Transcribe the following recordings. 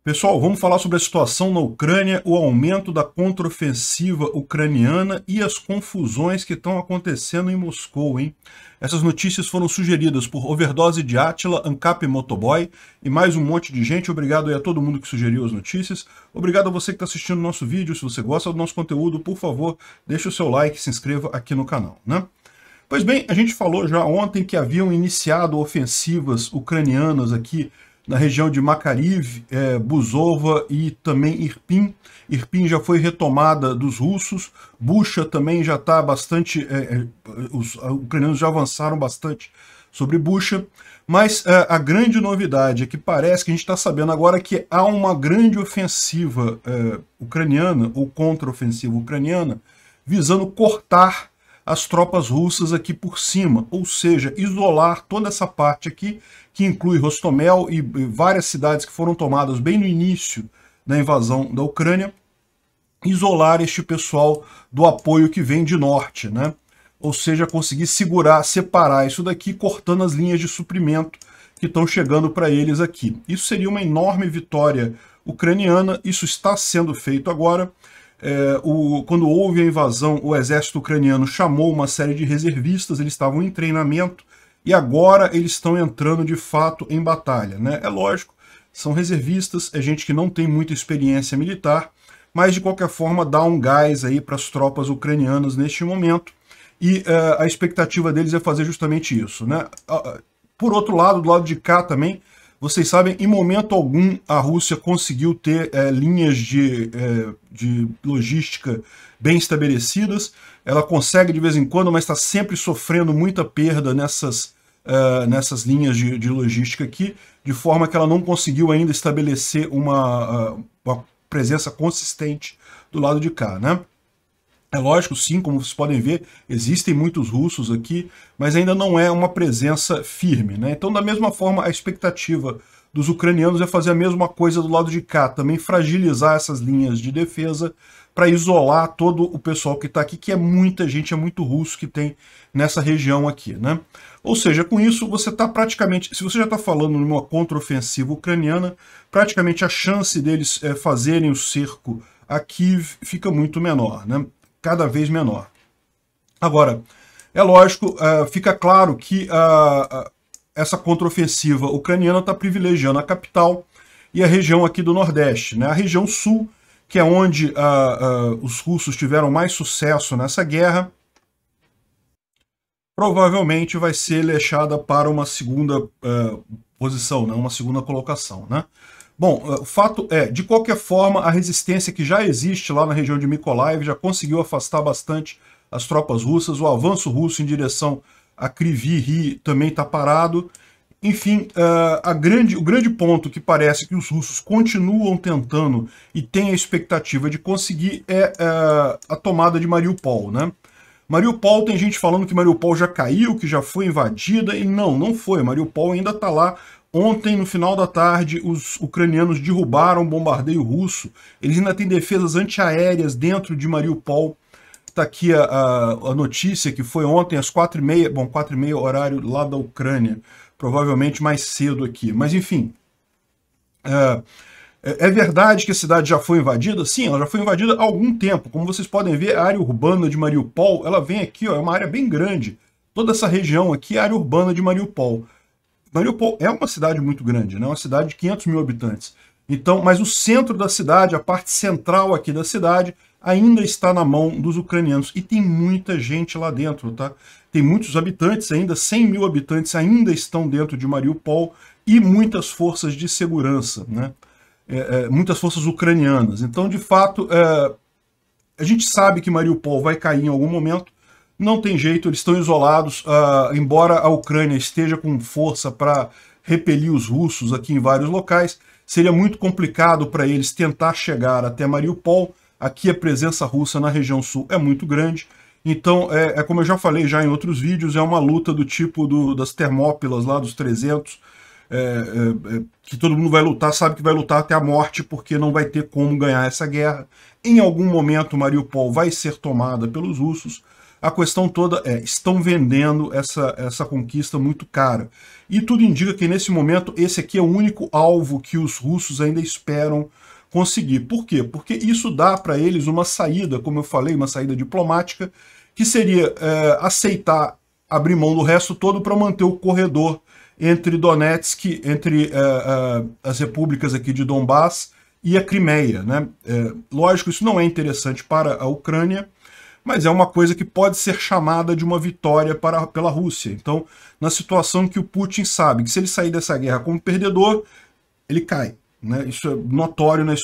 Pessoal, vamos falar sobre a situação na Ucrânia, o aumento da contraofensiva ucraniana e as confusões que estão acontecendo em Moscou, hein? Essas notícias foram sugeridas por Overdose de Átila, Ancap Motoboy e mais um monte de gente. Obrigado aí a todo mundo que sugeriu as notícias. Obrigado a você que está assistindo o nosso vídeo. Se você gosta do nosso conteúdo, por favor, deixe o seu like e se inscreva aqui no canal, né? Pois bem, a gente falou já ontem que haviam iniciado ofensivas ucranianas aqui na região de Makariv, Buzova e também Irpin. Irpin já foi retomada dos russos, Bucha também já está bastante, os ucranianos já avançaram bastante sobre Bucha, mas a grande novidade é que parece que a gente está sabendo agora que há uma grande ofensiva ucraniana, ou contra-ofensiva ucraniana, visando cortar as tropas russas aqui por cima, ou seja, isolar toda essa parte aqui, que inclui Rostomel e várias cidades que foram tomadas bem no início da invasão da Ucrânia, isolar este pessoal do apoio que vem de norte, né? Ou seja, conseguir segurar, separar isso daqui, cortando as linhas de suprimento que estão chegando para eles aqui. Isso seria uma enorme vitória ucraniana, isso está sendo feito agora. Quando houve a invasão, o exército ucraniano chamou uma série de reservistas, eles estavam em treinamento, e agora eles estão entrando de fato em batalha, né? É lógico, são reservistas, é gente que não tem muita experiência militar, mas de qualquer forma dá um gás aí para as tropas ucranianas neste momento, e a expectativa deles é fazer justamente isso, né? Por outro lado, do lado de cá também, vocês sabem, em momento algum a Rússia conseguiu ter linhas de logística bem estabelecidas. Ela consegue de vez em quando, mas está sempre sofrendo muita perda nessas linhas de logística aqui, de forma que ela não conseguiu ainda estabelecer uma presença consistente do lado de cá, né? É lógico, sim, como vocês podem ver, existem muitos russos aqui, mas ainda não é uma presença firme, né? Então, da mesma forma, a expectativa dos ucranianos é fazer a mesma coisa do lado de cá, também fragilizar essas linhas de defesa para isolar todo o pessoal que está aqui, que é muita gente, é muito russo que tem nessa região aqui, né? Ou seja, com isso você está praticamente, se você já está falando numa contraofensiva ucraniana, praticamente a chance deles fazerem o cerco aqui fica muito menor, né? Cada vez menor. Agora, é lógico, fica claro que essa contraofensiva ucraniana está privilegiando a capital e a região aqui do Nordeste, né? A região sul, que é onde os russos tiveram mais sucesso nessa guerra, provavelmente vai ser deixada para uma segunda posição, né? Uma segunda colocação, né? Bom, o fato é, de qualquer forma, a resistência que já existe lá na região de Mykolaiv já conseguiu afastar bastante as tropas russas, o avanço russo em direção a Kryvyi Rih também está parado. Enfim, o grande ponto que parece que os russos continuam tentando e têm a expectativa de conseguir é a tomada de Mariupol, né? Mariupol, tem gente falando que Mariupol já caiu, que já foi invadida, e não foi. Mariupol ainda está lá. Ontem, no final da tarde, os ucranianos derrubaram um bombardeio russo. Eles ainda têm defesas antiaéreas dentro de Mariupol. Está aqui a notícia que foi ontem às 4h30, bom, 4h30 horário lá da Ucrânia, provavelmente mais cedo aqui. Mas, enfim, é verdade que a cidade já foi invadida? Sim, ela já foi invadida há algum tempo. Como vocês podem ver, a área urbana de Mariupol, ela vem aqui, ó, é uma área bem grande. Toda essa região aqui é a área urbana de Mariupol. Mariupol é uma cidade muito grande, né? Uma cidade de 500 mil habitantes. Então, mas o centro da cidade, a parte central aqui da cidade, ainda está na mão dos ucranianos. E tem muita gente lá dentro, tá? Tem muitos habitantes ainda, 100 mil habitantes ainda estão dentro de Mariupol e muitas forças de segurança, né? Muitas forças ucranianas. Então, de fato, a gente sabe que Mariupol vai cair em algum momento. Não tem jeito, eles estão isolados, embora a Ucrânia esteja com força para repelir os russos aqui em vários locais, seria muito complicado para eles tentar chegar até Mariupol. Aqui a presença russa na região sul é muito grande, então, como eu já falei já em outros vídeos, é uma luta do tipo das Termópilas lá dos 300, que todo mundo vai lutar, sabe que vai lutar até a morte, porque não vai ter como ganhar essa guerra. Em algum momento Mariupol vai ser tomada pelos russos, a questão toda é, estão vendendo essa conquista muito cara. E tudo indica que nesse momento esse aqui é o único alvo que os russos ainda esperam conseguir. Por quê? Porque isso dá para eles uma saída, como eu falei, uma saída diplomática, que seria aceitar abrir mão do resto todo para manter o corredor entre Donetsk, entre as repúblicas aqui de Donbass e a Crimeia, né? Lógico, isso não é interessante para a Ucrânia, mas é uma coisa que pode ser chamada de uma vitória pela Rússia. Então, na situação que o Putin sabe que se ele sair dessa guerra como perdedor, ele cai. Né? Isso é notório na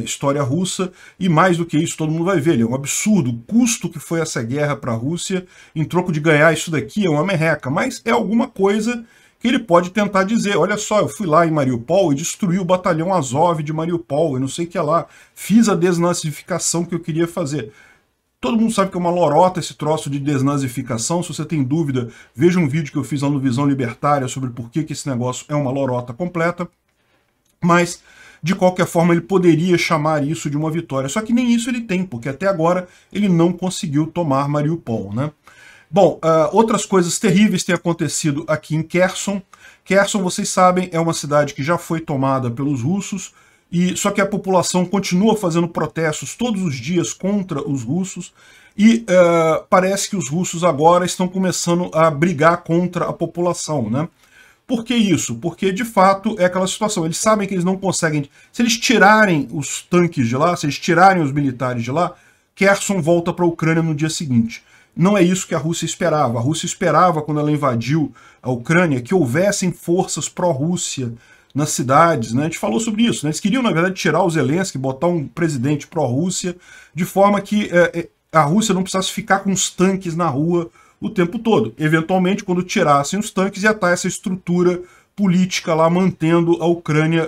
história russa, e mais do que isso, todo mundo vai ver. É um absurdo o custo que foi essa guerra para a Rússia, em troco de ganhar isso daqui, é uma merreca, mas é alguma coisa que ele pode tentar dizer, olha só, eu fui lá em Mariupol e destruí o batalhão Azov de Mariupol, eu não sei o que lá, fiz a desnazificação que eu queria fazer. Todo mundo sabe que é uma lorota esse troço de desnazificação. Se você tem dúvida, veja um vídeo que eu fiz lá no Visão Libertária sobre por que esse negócio é uma lorota completa. Mas, de qualquer forma, ele poderia chamar isso de uma vitória. Só que nem isso ele tem, porque até agora ele não conseguiu tomar Mariupol, né? Bom, outras coisas terríveis têm acontecido aqui em Kherson. Kherson, vocês sabem, é uma cidade que já foi tomada pelos russos, só que a população continua fazendo protestos todos os dias contra os russos, e parece que os russos agora estão começando a brigar contra a população, né? Por que isso? Porque, de fato, é aquela situação. Eles sabem que eles não conseguem... Se eles tirarem os tanques de lá, se eles tirarem os militares de lá, Kherson volta para a Ucrânia no dia seguinte. Não é isso que a Rússia esperava. A Rússia esperava, quando ela invadiu a Ucrânia, que houvessem forças pró-Rússia nas cidades, né? A gente falou sobre isso, né? Eles queriam, na verdade, tirar o Zelensky, botar um presidente pró-Rússia, de forma que a Rússia não precisasse ficar com os tanques na rua o tempo todo. Eventualmente, quando tirassem os tanques, ia estar essa estrutura política lá, mantendo a Ucrânia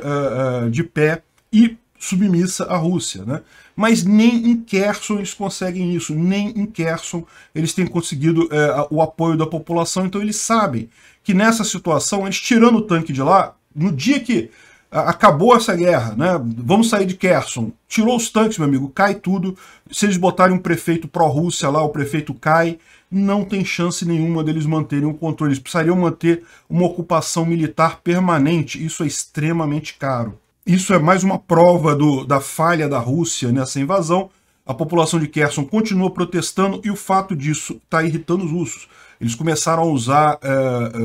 de pé e submissa à Rússia, né? Mas nem em Kherson eles conseguem isso, nem em Kherson eles têm conseguido o apoio da população, então eles sabem que nessa situação, eles tirando o tanque de lá, no dia que acabou essa guerra, né? Vamos sair de Kherson, tirou os tanques, meu amigo, cai tudo. Se eles botarem um prefeito pró-Rússia lá, o prefeito cai, não tem chance nenhuma deles manterem o controle. Eles precisariam manter uma ocupação militar permanente, isso é extremamente caro. Isso é mais uma prova da falha da Rússia nessa invasão. A população de Kherson continua protestando e o fato disso está irritando os russos. Eles começaram a usar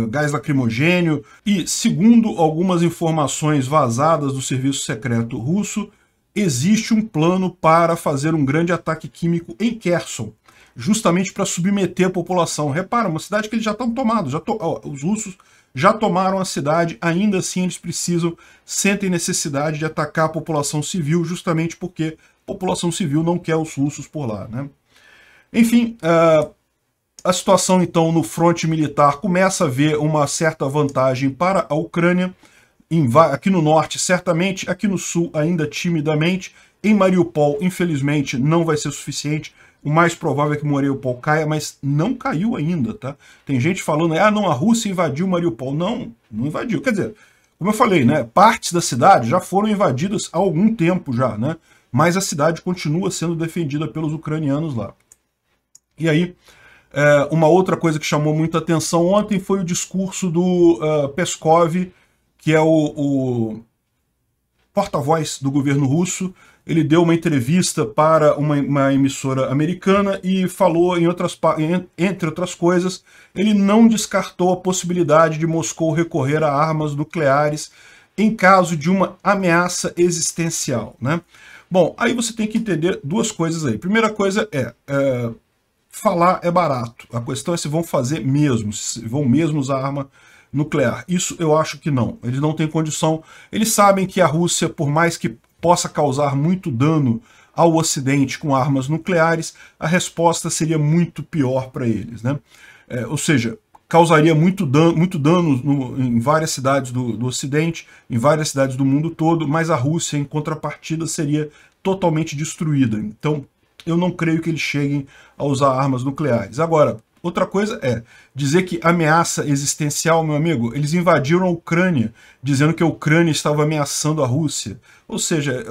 gás lacrimogênio e, segundo algumas informações vazadas do serviço secreto russo, existe um plano para fazer um grande ataque químico em Kherson, justamente para submeter a população. Repara, uma cidade que eles já estão tomados, os russos já tomaram a cidade, ainda assim eles sentem necessidade de atacar a população civil, justamente porque a população civil não quer os russos por lá, né? Enfim, a situação, então, no fronte militar começa a ver uma certa vantagem para a Ucrânia, aqui no norte, certamente, aqui no sul, ainda timidamente. Em Mariupol, infelizmente, não vai ser suficiente. O mais provável é que Mariupol caia, mas não caiu ainda, tá? Tem gente falando, não, a Rússia invadiu Mariupol. Não, não invadiu. Quer dizer, como eu falei, né, partes da cidade já foram invadidas há algum tempo já, né? Mas a cidade continua sendo defendida pelos ucranianos lá. E aí, uma outra coisa que chamou muita atenção ontem foi o discurso do Peskov, que é o porta-voz do governo russo. Ele deu uma entrevista para uma emissora americana e falou, entre outras coisas, ele não descartou a possibilidade de Moscou recorrer a armas nucleares em caso de uma ameaça existencial, né? Bom, aí você tem que entender duas coisas aí. Primeira coisa falar é barato. A questão é se vão fazer mesmo, se vão mesmo usar arma nuclear. Isso eu acho que não. Eles não têm condição. Eles sabem que a Rússia, por mais que possa causar muito dano ao Ocidente com armas nucleares, a resposta seria muito pior para eles, né? Ou seja, causaria muito dano em várias cidades do Ocidente, em várias cidades do mundo todo, mas a Rússia, em contrapartida, seria totalmente destruída. Então, eu não creio que eles cheguem a usar armas nucleares. Agora, Outra coisa é dizer que ameaça existencial, meu amigo, eles invadiram a Ucrânia, dizendo que a Ucrânia estava ameaçando a Rússia. Ou seja,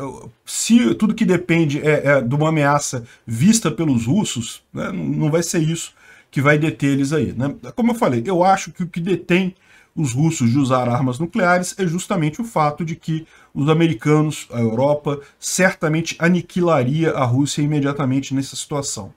se tudo que depende é de uma ameaça vista pelos russos, né, não vai ser isso que vai deter eles aí, né? Como eu falei, eu acho que o que detém os russos de usar armas nucleares é justamente o fato de que os americanos, a Europa, certamente aniquilaria a Rússia imediatamente nessa situação.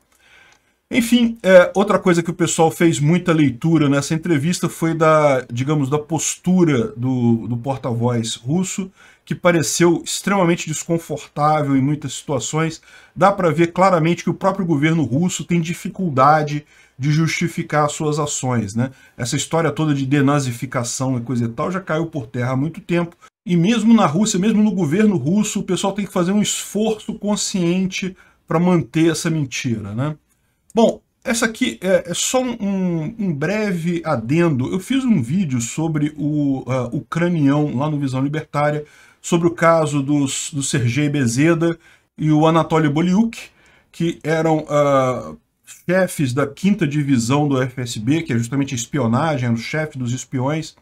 Enfim, outra coisa que o pessoal fez muita leitura nessa entrevista foi da, digamos, da postura do porta-voz russo, que pareceu extremamente desconfortável em muitas situações. Dá para ver claramente que o próprio governo russo tem dificuldade de justificar suas ações, né? Essa história toda de denazificação e coisa e tal já caiu por terra há muito tempo. E mesmo na Rússia, mesmo no governo russo, o pessoal tem que fazer um esforço consciente para manter essa mentira, né? Bom, essa aqui é só um breve adendo. Eu fiz um vídeo sobre o ucranião lá no Visão Libertária, sobre o caso do Sergei Bezeda e o Anatoly Bolyuk, que eram chefes da 5ª divisão do FSB, que é justamente a espionagem, eram o chefe dos espiões,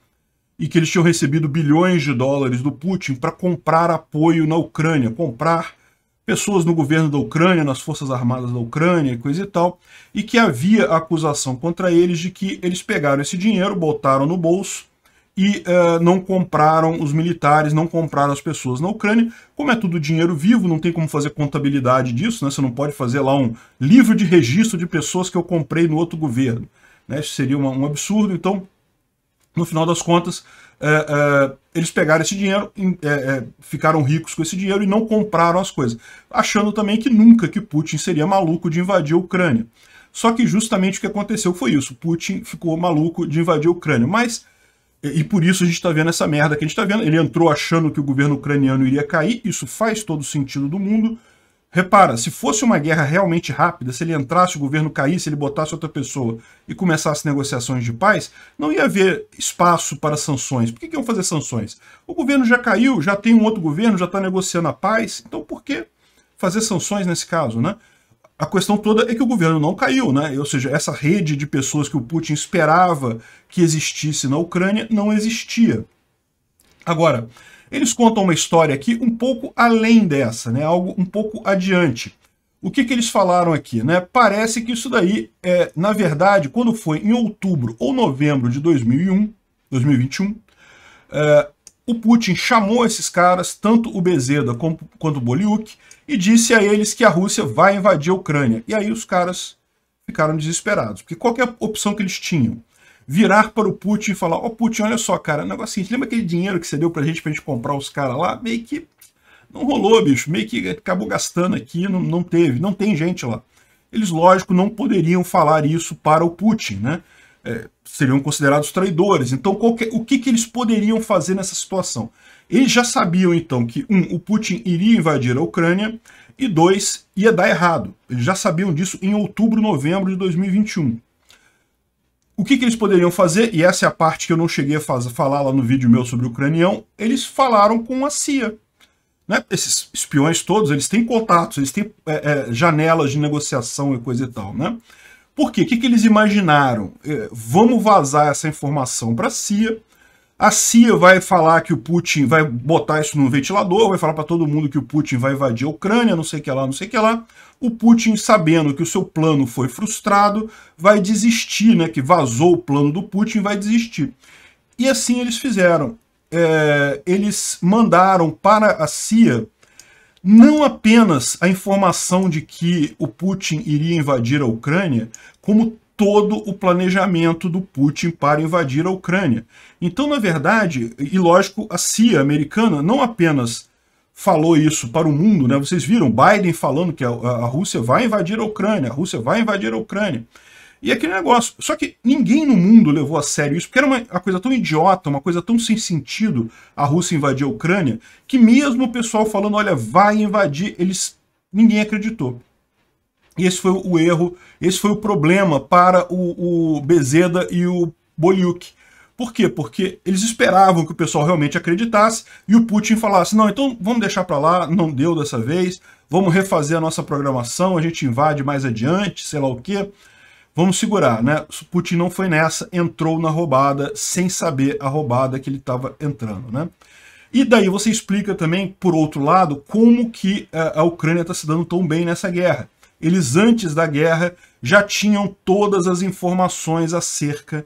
e que eles tinham recebido bilhões de dólares do Putin para comprar apoio na Ucrânia, comprar pessoas no governo da Ucrânia, nas forças armadas da Ucrânia e coisa e tal, e que havia acusação contra eles de que eles pegaram esse dinheiro, botaram no bolso e não compraram os militares, não compraram as pessoas na Ucrânia. Como é tudo dinheiro vivo, não tem como fazer contabilidade disso, né? Você não pode fazer lá um livro de registro de pessoas que eu comprei no outro governo, né? Isso seria um absurdo. Então, no final das contas, eles pegaram esse dinheiro, ficaram ricos com esse dinheiro e não compraram as coisas, achando também que nunca que Putin seria maluco de invadir a Ucrânia. Só que justamente o que aconteceu foi isso, Putin ficou maluco de invadir a Ucrânia, e por isso a gente está vendo essa merda que a gente está vendo. Ele entrou achando que o governo ucraniano iria cair, isso faz todo o sentido do mundo. Repara, se fosse uma guerra realmente rápida, se ele entrasse, o governo caísse, ele botasse outra pessoa e começasse negociações de paz, não ia haver espaço para sanções. Por que iam fazer sanções? O governo já caiu, já tem um outro governo, já está negociando a paz, então por que fazer sanções nesse caso, né? A questão toda é que o governo não caiu, né? Ou seja, essa rede de pessoas que o Putin esperava que existisse na Ucrânia não existia. Agora, eles contam uma história aqui um pouco além dessa, né? Algo um pouco adiante. O que eles falaram aqui, né? Parece que isso daí, na verdade, quando foi em outubro ou novembro de 2021, o Putin chamou esses caras, tanto o Bezeda quanto o Bolyuk, e disse a eles que a Rússia vai invadir a Ucrânia. E aí os caras ficaram desesperados, porque qual que é a opção que eles tinham? Virar para o Putin e falar, ó Putin, olha só, cara, o negócio assim, lembra aquele dinheiro que você deu pra gente comprar os caras lá? Meio que não rolou, bicho, meio que acabou gastando aqui, não tem gente lá. Eles, lógico, não poderiam falar isso para o Putin, né? Seriam considerados traidores. Então, o que eles poderiam fazer nessa situação? Eles já sabiam, então, que, o Putin iria invadir a Ucrânia, e 2, ia dar errado. Eles já sabiam disso em outubro, novembro de 2021. O que eles poderiam fazer, e essa é a parte que eu não cheguei a falar lá no vídeo meu sobre o ucranião, eles falaram com a CIA. Né? Esses espiões todos, eles têm contatos, eles têm janelas de negociação e coisa e tal, né? Por quê? O que eles imaginaram? Vamos vazar essa informação para a CIA vai falar que o Putin vai botar isso no ventilador, vai falar para todo mundo que o Putin vai invadir a Ucrânia, não sei o que lá, não sei o que lá. O Putin, sabendo que o seu plano foi frustrado, vai desistir, né? Que vazou o plano do Putin, vai desistir. E assim eles fizeram. Eles mandaram para a CIA não apenas a informação de que o Putin iria invadir a Ucrânia, como todo o planejamento do Putin para invadir a Ucrânia. Então, na verdade, e lógico, a CIA americana não apenas falou isso para o mundo, né? Vocês viram Biden falando que a Rússia vai invadir a Ucrânia, a Rússia vai invadir a Ucrânia. E aquele negócio. Só que ninguém no mundo levou a sério isso, porque era uma coisa tão idiota, uma coisa tão sem sentido a Rússia invadir a Ucrânia, que mesmo o pessoal falando, olha, vai invadir, ninguém acreditou. E esse foi o erro, esse foi o problema para o Bezeda e o Bolyuk. Por quê? Porque eles esperavam que o pessoal realmente acreditasse e o Putin falasse, não, então vamos deixar para lá, não deu dessa vez, vamos refazer a nossa programação, a gente invade mais adiante, sei lá o quê. vamos segurar, né? O Putin não foi nessa, entrou na roubada sem saber a roubada que ele estava entrando, né? E daí você explica também, por outro lado, como que a Ucrânia está se dando tão bem nessa guerra. Eles, antes da guerra, já tinham todas as informações acerca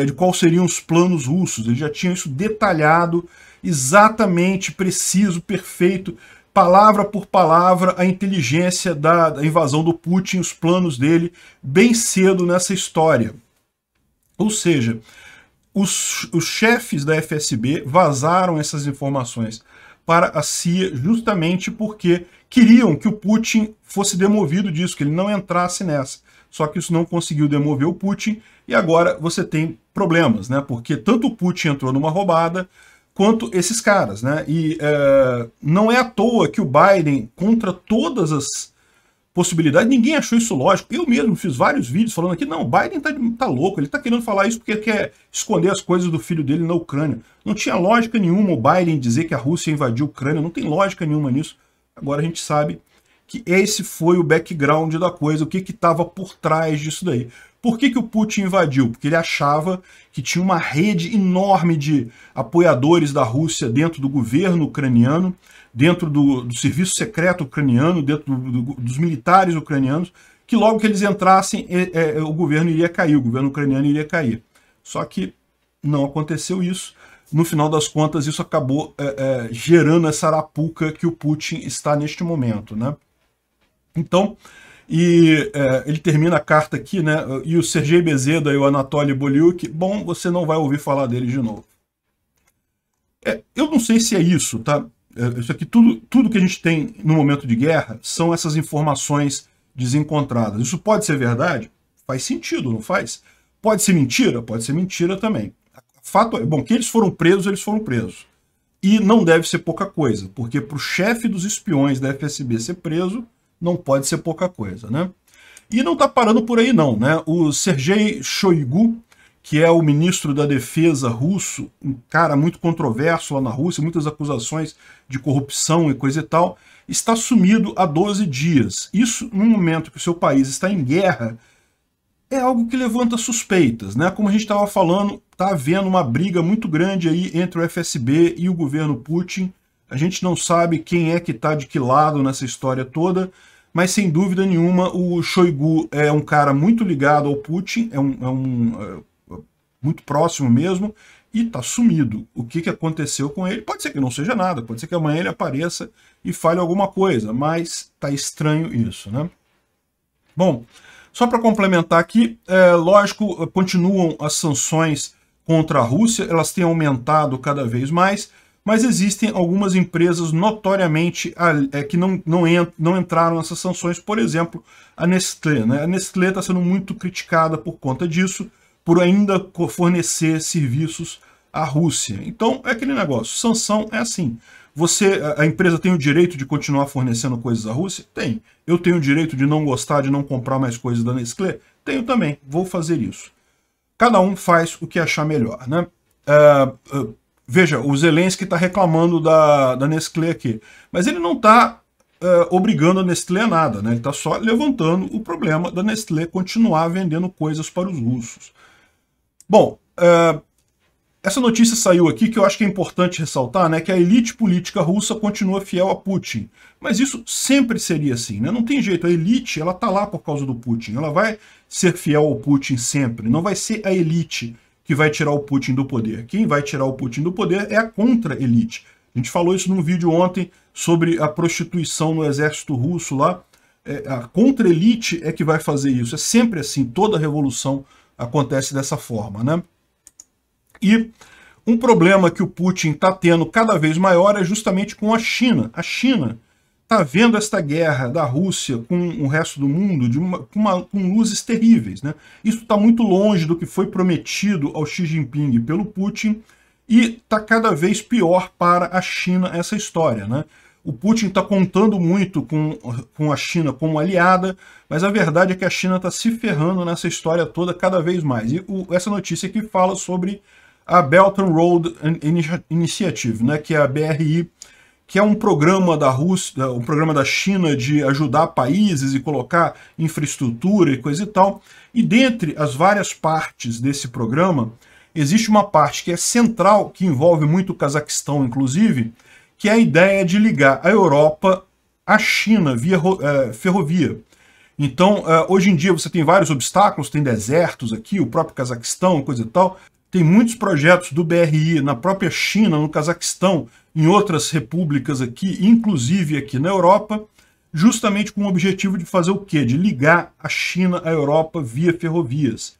de quais seriam os planos russos. Eles já tinham isso detalhado, exatamente, preciso, perfeito, palavra por palavra, a inteligência da invasão do Putin, os planos dele, bem cedo nessa história. Ou seja, os chefes da FSB vazaram essas informações para a CIA justamente porque queriam que o Putin fosse demovido disso, que ele não entrasse nessa. Só que isso não conseguiu demover o Putin e agora você tem problemas, né? Porque tanto o Putin entrou numa roubada quanto esses caras, né? E não é à toa que o Biden, contra todas as possibilidade, ninguém achou isso lógico. Eu mesmo fiz vários vídeos falando aqui, não, o Biden tá louco, ele tá querendo falar isso porque ele quer esconder as coisas do filho dele na Ucrânia. Não tinha lógica nenhuma o Biden dizer que a Rússia invadiu a Ucrânia, não tem lógica nenhuma nisso. Agora a gente sabe que esse foi o background da coisa, o que estava por trás disso daí. Por que o Putin invadiu? Porque ele achava que tinha uma rede enorme de apoiadores da Rússia dentro do governo ucraniano, dentro do serviço secreto ucraniano, dentro dos militares ucranianos, que logo que eles entrassem, o governo iria cair, o governo ucraniano iria cair. Só que não aconteceu isso. No final das contas, isso acabou gerando essa arapuca que o Putin está neste momento, né? Então, ele termina a carta aqui, né? E o Sergei Bezeda e o Anatoly Bolyuk, bom, você não vai ouvir falar deles de novo. Eu não sei se é isso, tá? Isso aqui, tudo que a gente tem no momento de guerra são essas informações desencontradas. Isso pode ser verdade? Faz sentido, não faz? Pode ser mentira? Pode ser mentira também. O fato é, bom, que eles foram presos, eles foram presos. E não deve ser pouca coisa, porque para o chefe dos espiões da FSB ser preso, não pode ser pouca coisa, né? E não está parando por aí não, né? O Sergei Shoigu, que é o ministro da defesa russo, um cara muito controverso lá na Rússia, muitas acusações de corrupção e coisa e tal, está sumido há 12 dias. Isso, no momento que o seu país está em guerra, é algo que levanta suspeitas, né? Como a gente estava falando, está havendo uma briga muito grande aí entre o FSB e o governo Putin. A gente não sabe quem é que está de que lado nessa história toda, mas sem dúvida nenhuma o Shoigu é um cara muito ligado ao Putin, muito próximo mesmo, e está sumido. O que aconteceu com ele? Pode ser que não seja nada, pode ser que amanhã ele apareça e fale alguma coisa, mas está estranho isso, né? Bom, só para complementar aqui, lógico, continuam as sanções contra a Rússia, elas têm aumentado cada vez mais, mas existem algumas empresas notoriamente que não entraram nessas sanções, por exemplo, a Nestlé, né? A Nestlé está sendo muito criticada por conta disso, por ainda fornecer serviços à Rússia. Então, é aquele negócio, sanção é assim. A empresa tem o direito de continuar fornecendo coisas à Rússia? Tem. Eu tenho o direito de não gostar, de não comprar mais coisas da Nestlé? Tenho também, vou fazer isso. Cada um faz o que achar melhor, né? Veja, o Zelensky está reclamando da Nestlé aqui, mas ele não está obrigando a Nestlé a nada, né? Ele está só levantando o problema da Nestlé continuar vendendo coisas para os russos. Bom, essa notícia saiu aqui que eu acho que é importante ressaltar, né, que a elite política russa continua fiel a Putin. Mas isso sempre seria assim, né? Não tem jeito, a elite ela está lá por causa do Putin, ela vai ser fiel ao Putin sempre, não vai ser a elite que vai tirar o Putin do poder. Quem vai tirar o Putin do poder é a contra-elite. A gente falou isso num vídeo ontem sobre a prostituição no exército russo lá. A contra-elite é que vai fazer isso. É sempre assim, toda revolução acontece dessa forma, né? E um problema que o Putin está tendo cada vez maior é justamente com a China. A China está vendo esta guerra da Rússia com o resto do mundo com luzes terríveis, né? Isso está muito longe do que foi prometido ao Xi Jinping pelo Putin e está cada vez pior para a China essa história, né? O Putin está contando muito com a China como aliada, mas a verdade é que a China está se ferrando nessa história toda cada vez mais. E essa notícia aqui fala sobre a Belt and Road Initiative, né, que é a BRI, que é um programa da Rússia, um programa da China de ajudar países e colocar infraestrutura e coisa e tal. E dentre as várias partes desse programa, existe uma parte que é central, que envolve muito o Cazaquistão, inclusive, que é a ideia de ligar a Europa à China via ferrovia. Então, hoje em dia você tem vários obstáculos, tem desertos aqui, o próprio Cazaquistão, coisa e tal. Tem muitos projetos do BRI na própria China, no Cazaquistão, em outras repúblicas aqui, inclusive aqui na Europa, justamente com o objetivo de fazer o quê? De ligar a China à Europa via ferrovias.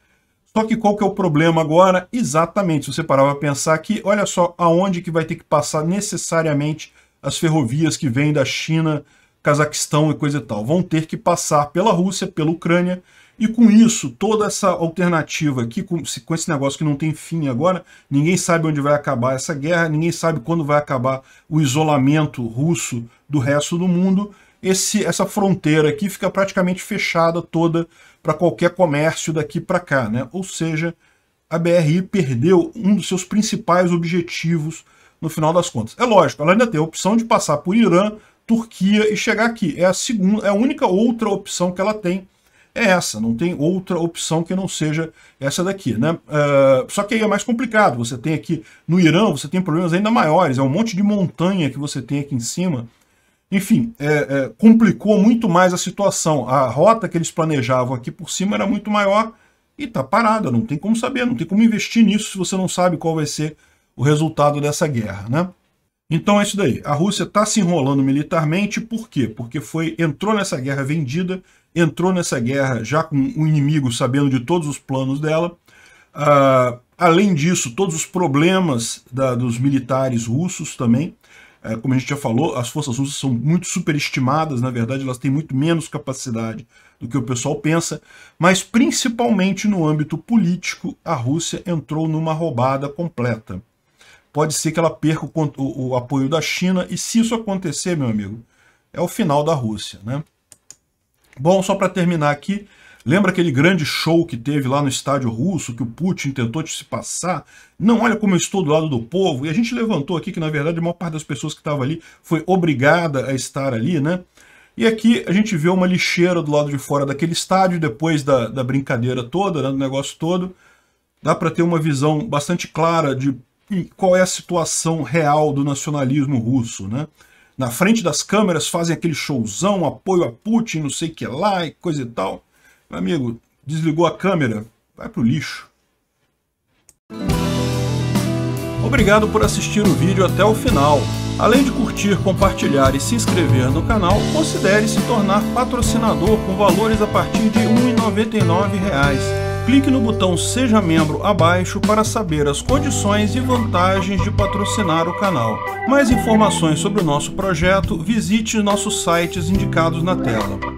Só que qual que é o problema agora? Exatamente, se você parar para pensar aqui, olha só aonde que vai ter que passar necessariamente as ferrovias que vêm da China, Cazaquistão e coisa e tal. Vão ter que passar pela Rússia, pela Ucrânia, e com isso, toda essa alternativa aqui, com esse negócio que não tem fim agora, ninguém sabe onde vai acabar essa guerra, ninguém sabe quando vai acabar o isolamento russo do resto do mundo, essa fronteira aqui fica praticamente fechada toda para qualquer comércio daqui para cá, né? Ou seja, a BRI perdeu um dos seus principais objetivos no final das contas. É lógico, ela ainda tem a opção de passar por Irã, Turquia e chegar aqui. É a única outra opção que ela tem, é essa, não tem outra opção que não seja essa daqui, né? Só que aí é mais complicado, você tem aqui no Irã, você tem problemas ainda maiores, é um monte de montanha que você tem aqui em cima. Enfim, complicou muito mais a situação. A rota que eles planejavam aqui por cima era muito maior e está parada, não tem como saber, não tem como investir nisso se você não sabe qual vai ser o resultado dessa guerra, né? Então é isso daí, a Rússia está se enrolando militarmente, por quê? Porque entrou nessa guerra vendida, entrou nessa guerra já com o inimigo sabendo de todos os planos dela. Além disso, todos os problemas dos militares russos também. Como a gente já falou, as forças russas são muito superestimadas, na verdade elas têm muito menos capacidade do que o pessoal pensa, mas principalmente no âmbito político, a Rússia entrou numa roubada completa. Pode ser que ela perca o apoio da China, e se isso acontecer, meu amigo, é o final da Rússia, né? Bom, só para terminar aqui, lembra aquele grande show que teve lá no estádio russo, que o Putin tentou se passar? Não, olha como eu estou do lado do povo. E a gente levantou aqui que, na verdade, a maior parte das pessoas que estavam ali foi obrigada a estar ali, né? E aqui a gente vê uma lixeira do lado de fora daquele estádio, depois da brincadeira toda, né, do negócio todo. Dá para ter uma visão bastante clara de qual é a situação real do nacionalismo russo, né? Na frente das câmeras fazem aquele showzão, apoio a Putin, não sei o que lá e coisa e tal. Meu amigo, desligou a câmera, vai pro lixo. Obrigado por assistir o vídeo até o final. Além de curtir, compartilhar e se inscrever no canal, considere se tornar patrocinador com valores a partir de R$ 1,99. Clique no botão Seja Membro abaixo para saber as condições e vantagens de patrocinar o canal. Mais informações sobre o nosso projeto, visite nossos sites indicados na tela.